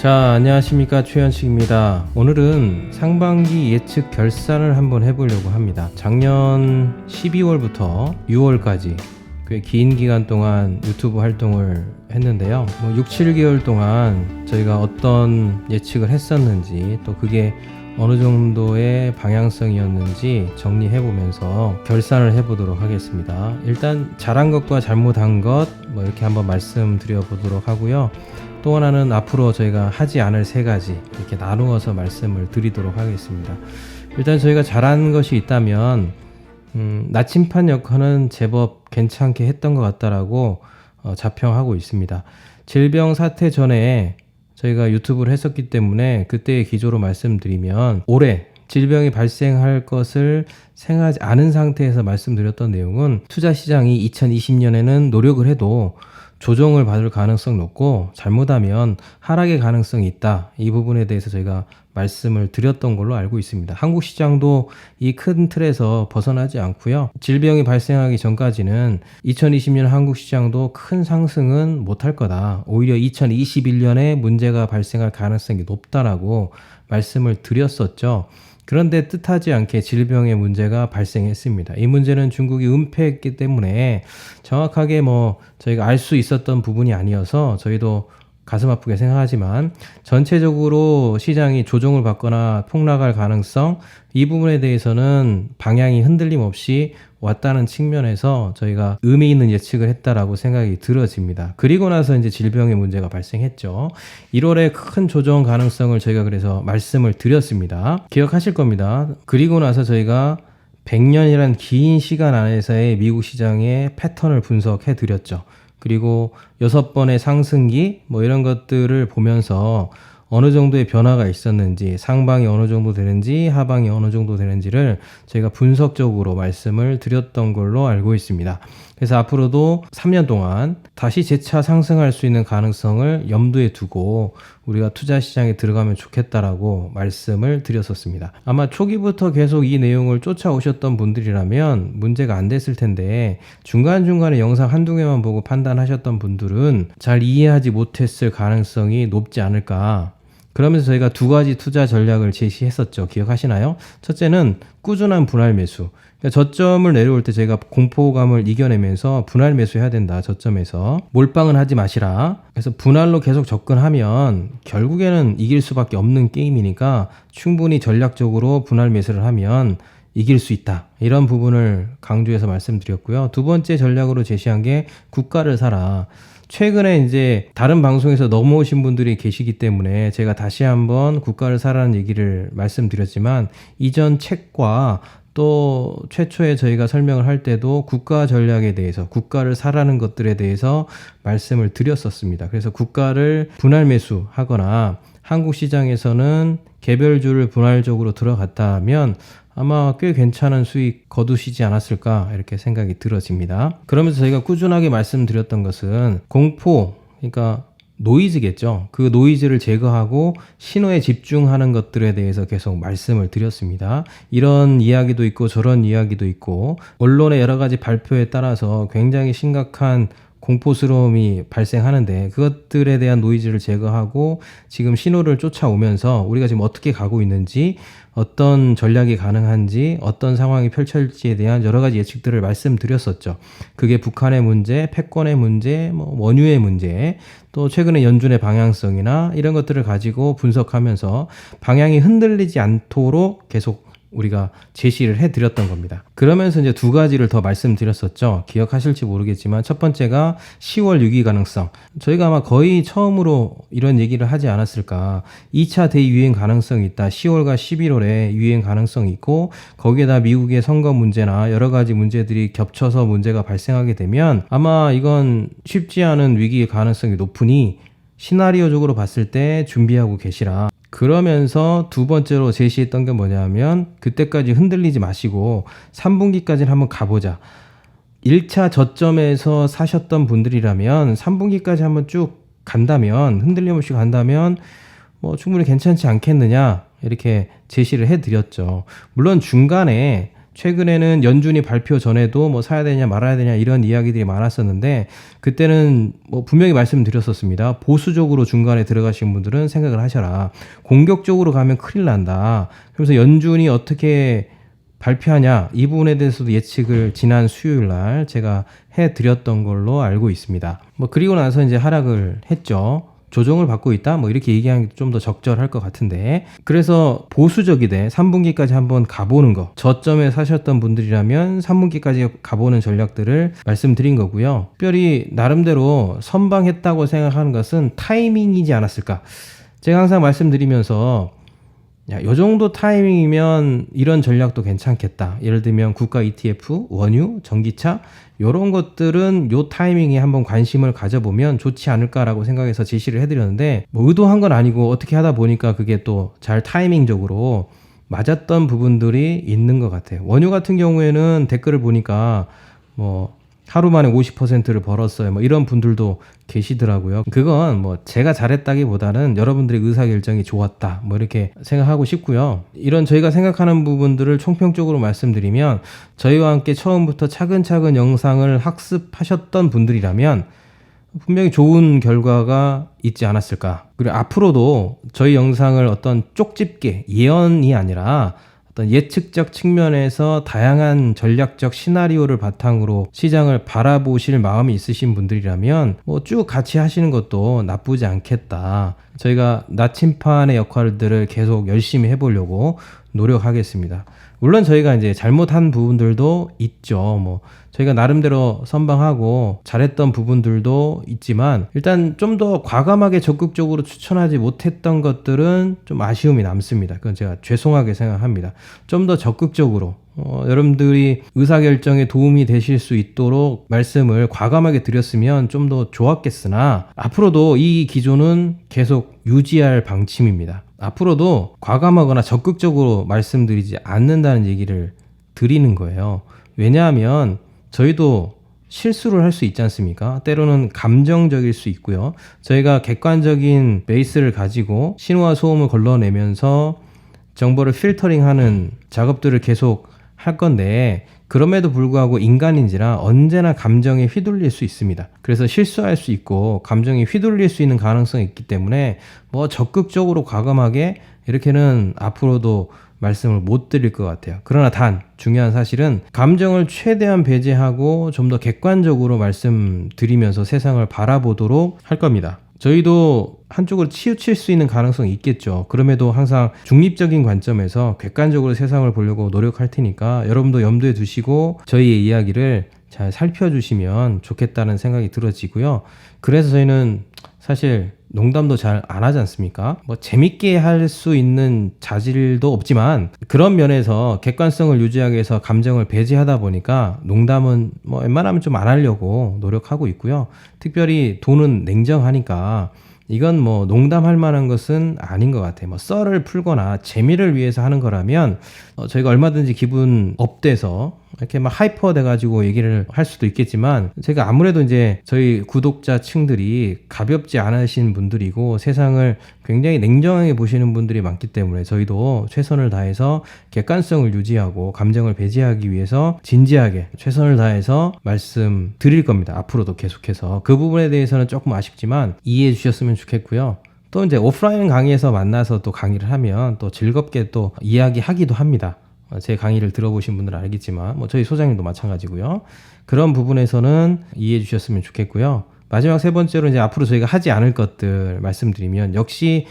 자, 안녕하십니까, 최현식입니다. 오늘은 상반기 예측 결산을 한번 해보려고 합니다. 작년 12월부터 6월까지 꽤 긴 기간 동안 유튜브 활동을 했는데요. 6, 7개월 동안 저희가 어떤 예측을 했었는지, 또 그게 어느 정도의 방향성이었는지 정리해보면서 결산을 해보도록 하겠습니다. 일단 잘한 것과 잘못한 것 이렇게 한번 말씀드려 보도록 하고요. 또 하나는 앞으로 저희가 하지 않을 3가지 이렇게 나누어서 말씀을 드리도록 하겠습니다. 일단 저희가 잘한 것이 있다면 나침판 역할은 제법 괜찮게 했던 것 같다라고 자평하고 있습니다. 질병 사태 전에 저희가 유튜브를 했었기 때문에 그때의 기조로 말씀드리면, 올해 질병이 발생할 것을 생각하지 않은 상태에서 말씀드렸던 내용은, 투자 시장이 2020년에는 노력을 해도 조정을 받을 가능성이 높고 잘못하면 하락의 가능성이 있다. 이 부분에 대해서 저희가 말씀을 드렸던 걸로 알고 있습니다. 한국 시장도 이 큰 틀에서 벗어나지 않고요. 질병이 발생하기 전까지는 2020년 한국 시장도 큰 상승은 못할 거다. 오히려 2021년에 문제가 발생할 가능성이 높다라고 말씀을 드렸었죠. 그런데 뜻하지 않게 질병의 문제가 발생했습니다. 이 문제는 중국이 은폐했기 때문에 정확하게 저희가 알 수 있었던 부분이 아니어서 저희도 가슴 아프게 생각하지만, 전체적으로 시장이 조정을 받거나 폭락할 가능성, 이 부분에 대해서는 방향이 흔들림 없이 왔다는 측면에서 저희가 의미 있는 예측을 했다라고 생각이 들어집니다. 그리고 나서 이제 질병의 문제가 발생했죠. 1월에 큰 조정 가능성을 저희가 그래서 말씀을 드렸습니다. 기억하실 겁니다. 그리고 나서 저희가 100년이란 긴 시간 안에서의 미국 시장의 패턴을 분석해 드렸죠. 그리고 6번의 상승기 이런 것들을 보면서 어느 정도의 변화가 있었는지, 상방이 어느 정도 되는지 하방이 어느 정도 되는지를 저희가 분석적으로 말씀을 드렸던 걸로 알고 있습니다. 그래서 앞으로도 3년 동안 다시 재차 상승할 수 있는 가능성을 염두에 두고 우리가 투자 시장에 들어가면 좋겠다라고 말씀을 드렸었습니다. 아마 초기부터 계속 이 내용을 쫓아오셨던 분들이라면 문제가 안 됐을 텐데, 중간중간에 영상 한두 개만 보고 판단하셨던 분들은 잘 이해하지 못했을 가능성이 높지 않을까. 그러면서 저희가 2가지 투자 전략을 제시했었죠. 기억하시나요? 첫째는 꾸준한 분할 매수. 그러니까 저점을 내려올 때 저희가 공포감을 이겨내면서 분할 매수해야 된다. 저점에서 몰빵은 하지 마시라. 그래서 분할로 계속 접근하면 결국에는 이길 수밖에 없는 게임이니까 충분히 전략적으로 분할 매수를 하면 이길 수 있다. 이런 부분을 강조해서 말씀드렸고요. 2번째 전략으로 제시한 게 국가를 사라. 최근에 이제 다른 방송에서 넘어오신 분들이 계시기 때문에 제가 다시 한번 국가를 사라는 얘기를 말씀드렸지만, 이전 책과 또 최초에 저희가 설명을 할 때도 국가 전략에 대해서, 국가를 사라는 것들에 대해서 말씀을 드렸었습니다. 그래서 국가를 분할 매수하거나 한국 시장에서는 개별주를 분할적으로 들어갔다면 아마 꽤 괜찮은 수익 거두시지 않았을까, 이렇게 생각이 들어집니다. 그러면서 저희가 꾸준하게 말씀드렸던 것은 공포, 그러니까 노이즈겠죠. 그 노이즈를 제거하고 신호에 집중하는 것들에 대해서 계속 말씀을 드렸습니다. 이런 이야기도 있고 저런 이야기도 있고, 언론의 여러 가지 발표에 따라서 굉장히 심각한 공포스러움이 발생하는데, 그것들에 대한 노이즈를 제거하고 지금 신호를 쫓아오면서 우리가 지금 어떻게 가고 있는지, 어떤 전략이 가능한지, 어떤 상황이 펼쳐질지에 대한 여러 가지 예측들을 말씀드렸었죠. 그게 북한의 문제, 패권의 문제, 원유의 문제, 또 최근에 연준의 방향성이나 이런 것들을 가지고 분석하면서 방향이 흔들리지 않도록 계속 우리가 제시를 해드렸던 겁니다. 그러면서 이제 2가지를 더 말씀드렸었죠. 기억하실지 모르겠지만, 첫 번째가 10월 6위 가능성. 저희가 아마 거의 처음으로 이런 얘기를 하지 않았을까. 2차 대유행 가능성이 있다. 10월과 11월에 유행 가능성이 있고, 거기에다 미국의 선거 문제나 여러 가지 문제들이 겹쳐서 문제가 발생하게 되면 아마 이건 쉽지 않은 위기의 가능성이 높으니 시나리오적으로 봤을 때 준비하고 계시라. 그러면서 2번째로 제시했던 게 뭐냐면, 그때까지 흔들리지 마시고 3분기까지는 한번 가보자. 1차 저점에서 사셨던 분들이라면 3분기까지 한번 쭉 간다면, 흔들림 없이 간다면 충분히 괜찮지 않겠느냐, 이렇게 제시를 해드렸죠. 물론 중간에 최근에는 연준이 발표 전에도 뭐 사야 되냐 말아야 되냐 이런 이야기들이 많았었는데 그때는 뭐 분명히 말씀드렸었습니다. 보수적으로 중간에 들어가신 분들은 생각을 하셔라. 공격적으로 가면 큰일 난다. 그래서 연준이 어떻게 발표하냐 이 부분에 대해서도 예측을 지난 수요일 날 제가 해드렸던 걸로 알고 있습니다. 뭐 그리고 나서 이제 하락을 했죠. 조정을 받고 있다 뭐 이렇게 얘기하는 게 좀 더 적절할 것 같은데, 그래서 보수적이되 3분기까지 한번 가보는 거, 저점에 사셨던 분들이라면 3분기까지 가보는 전략들을 말씀드린 거고요. 특별히 나름대로 선방했다고 생각하는 것은 타이밍이지 않았을까. 제가 항상 말씀드리면서 요 정도 타이밍이면 이런 전략도 괜찮겠다. 예를 들면 국가 ETF, 원유, 전기차 이런 것들은 요 타이밍에 한번 관심을 가져보면 좋지 않을까라고 생각해서 제시를 해드렸는데, 뭐 의도한 건 아니고 어떻게 하다 보니까 그게 또 잘 타이밍적으로 맞았던 부분들이 있는 것 같아요. 원유 같은 경우에는 댓글을 보니까 뭐 하루 만에 50%를 벌었어요. 뭐 이런 분들도 계시더라고요. 그건 뭐 제가 잘했다기보다는 여러분들의 의사결정이 좋았다. 뭐 이렇게 생각하고 싶고요. 이런 저희가 생각하는 부분들을 총평적으로 말씀드리면, 저희와 함께 처음부터 차근차근 영상을 학습하셨던 분들이라면 분명히 좋은 결과가 있지 않았을까. 그리고 앞으로도 저희 영상을 어떤 쪽집게, 예언이 아니라 어떤 예측적 측면에서 다양한 전략적 시나리오를 바탕으로 시장을 바라보실 마음이 있으신 분들이라면 뭐 쭉 같이 하시는 것도 나쁘지 않겠다. 저희가 나침판의 역할들을 계속 열심히 해보려고 노력하겠습니다. 물론 저희가 이제 잘못한 부분들도 있죠. 뭐 저희가 나름대로 선방하고 잘했던 부분들도 있지만, 일단 좀 더 과감하게 적극적으로 추천하지 못했던 것들은 좀 아쉬움이 남습니다. 그건 제가 죄송하게 생각합니다. 좀 더 적극적으로 여러분들이 의사결정에 도움이 되실 수 있도록 말씀을 과감하게 드렸으면 좀 더 좋았겠으나, 앞으로도 이 기조는 계속 유지할 방침입니다. 앞으로도 과감하거나 적극적으로 말씀드리지 않는다는 얘기를 드리는 거예요. 왜냐하면 저희도 실수를 할 수 있지 않습니까? 때로는 감정적일 수 있고요. 저희가 객관적인 베이스를 가지고 신호와 소음을 걸러내면서 정보를 필터링하는 작업들을 계속 할 건데, 그럼에도 불구하고 인간인지라 언제나 감정에 휘둘릴 수 있습니다. 그래서 실수할 수 있고 감정에 휘둘릴 수 있는 가능성이 있기 때문에 뭐 적극적으로 과감하게 이렇게는 앞으로도 말씀을 못 드릴 것 같아요. 그러나 단 중요한 사실은 감정을 최대한 배제하고 좀 더 객관적으로 말씀드리면서 세상을 바라보도록 할 겁니다. 저희도 한쪽으로 치우칠 수 있는 가능성이 있겠죠. 그럼에도 항상 중립적인 관점에서 객관적으로 세상을 보려고 노력할 테니까 여러분도 염두에 두시고 저희의 이야기를 잘 살펴주시면 좋겠다는 생각이 들어지고요. 그래서 저희는 사실 농담도 잘 안 하지 않습니까? 뭐 재밌게 할 수 있는 자질도 없지만, 그런 면에서 객관성을 유지하기 위해서 감정을 배제하다 보니까 농담은 뭐 웬만하면 좀 안 하려고 노력하고 있고요. 특별히 돈은 냉정하니까 이건 뭐 농담할 만한 것은 아닌 것 같아요. 뭐 썰을 풀거나 재미를 위해서 하는 거라면 저희가 얼마든지 기분 업돼서 이렇게 막 하이퍼 돼가지고 얘기를 할 수도 있겠지만, 제가 아무래도 이제 저희 구독자층들이 가볍지 않으신 분들이고 세상을 굉장히 냉정하게 보시는 분들이 많기 때문에 저희도 최선을 다해서 객관성을 유지하고 감정을 배제하기 위해서 진지하게 최선을 다해서 말씀드릴 겁니다. 앞으로도 계속해서 그 부분에 대해서는 조금 아쉽지만 이해해 주셨으면 좋겠고요. 또 이제 오프라인 강의에서 만나서 또 강의를 하면 또 즐겁게 또 이야기하기도 합니다. 제 강의를 들어보신 분들은 알겠지만 뭐 저희 소장님도 마찬가지고요. 그런 부분에서는 이해해 주셨으면 좋겠고요. 마지막 세 번째로 이제 앞으로 저희가 하지 않을 것들 말씀드리면, 역시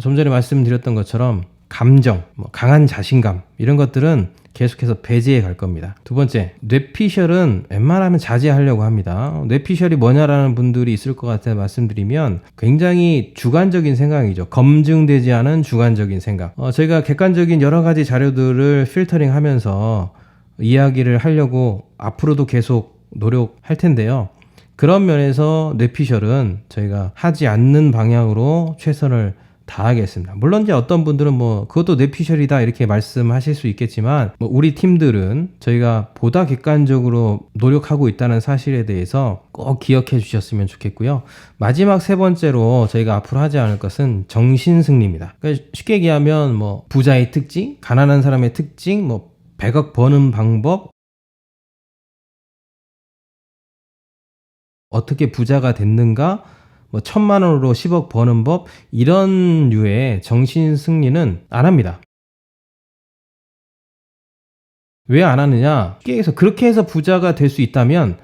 좀 전에 말씀드렸던 것처럼 감정, 뭐 강한 자신감 이런 것들은 계속해서 배제해 갈 겁니다. 두 번째, 뇌피셜은 웬만하면 자제하려고 합니다. 뇌피셜이 뭐냐라는 분들이 있을 것 같아서 말씀드리면, 굉장히 주관적인 생각이죠. 검증되지 않은 주관적인 생각. 저희가 객관적인 여러 가지 자료들을 필터링 하면서 이야기를 하려고 앞으로도 계속 노력할 텐데요. 그런 면에서 뇌피셜은 저희가 하지 않는 방향으로 최선을 다하겠습니다. 물론 이제 어떤 분들은 뭐 그것도 뇌피셜이다 이렇게 말씀하실 수 있겠지만, 뭐 우리 팀들은 저희가 보다 객관적으로 노력하고 있다는 사실에 대해서 꼭 기억해 주셨으면 좋겠고요. 마지막 세 번째로 저희가 앞으로 하지 않을 것은 정신승리입니다. 그러니까 쉽게 얘기하면 뭐 부자의 특징, 가난한 사람의 특징, 뭐 100억 버는 방법, 어떻게 부자가 됐는가, 뭐 1000만 원으로 10억 버는 법, 이런 류의 정신 승리는 안 합니다. 왜 안 하느냐? 그렇게 해서 부자가 될 수 있다면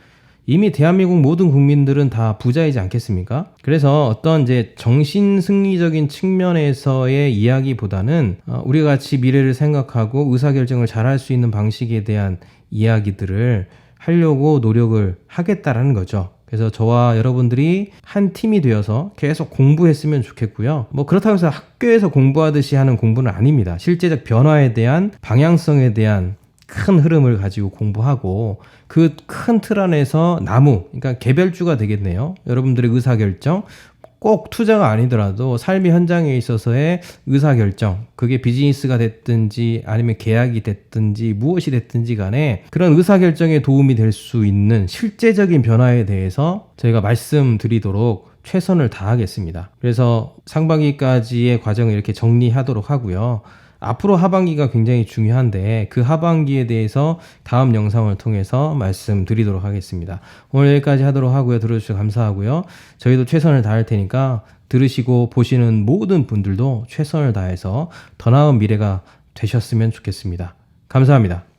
이미 대한민국 모든 국민들은 다 부자이지 않겠습니까? 그래서 어떤 이제 정신 승리적인 측면에서의 이야기보다는 우리가 같이 미래를 생각하고 의사결정을 잘할 수 있는 방식에 대한 이야기들을 하려고 노력을 하겠다라는 거죠. 그래서 저와 여러분들이 한 팀이 되어서 계속 공부했으면 좋겠고요. 뭐 그렇다고 해서 학교에서 공부하듯이 하는 공부는 아닙니다. 실제적 변화에 대한 방향성에 대한 큰 흐름을 가지고 공부하고 그 큰 틀 안에서 그러니까 개별주가 되겠네요. 여러분들의 의사결정, 꼭 투자가 아니더라도 삶의 현장에 있어서의 의사결정, 그게 비즈니스가 됐든지 아니면 계약이 됐든지 무엇이 됐든지 간에 그런 의사결정에 도움이 될 수 있는 실제적인 변화에 대해서 저희가 말씀드리도록 최선을 다하겠습니다. 그래서 상반기까지의 과정을 이렇게 정리하도록 하고요. 앞으로 하반기가 굉장히 중요한데 그 하반기에 대해서 다음 영상을 통해서 말씀드리도록 하겠습니다. 오늘 여기까지 하도록 하고요. 들어주셔서 감사하고요. 저희도 최선을 다할 테니까 들으시고 보시는 모든 분들도 최선을 다해서 더 나은 미래가 되셨으면 좋겠습니다. 감사합니다.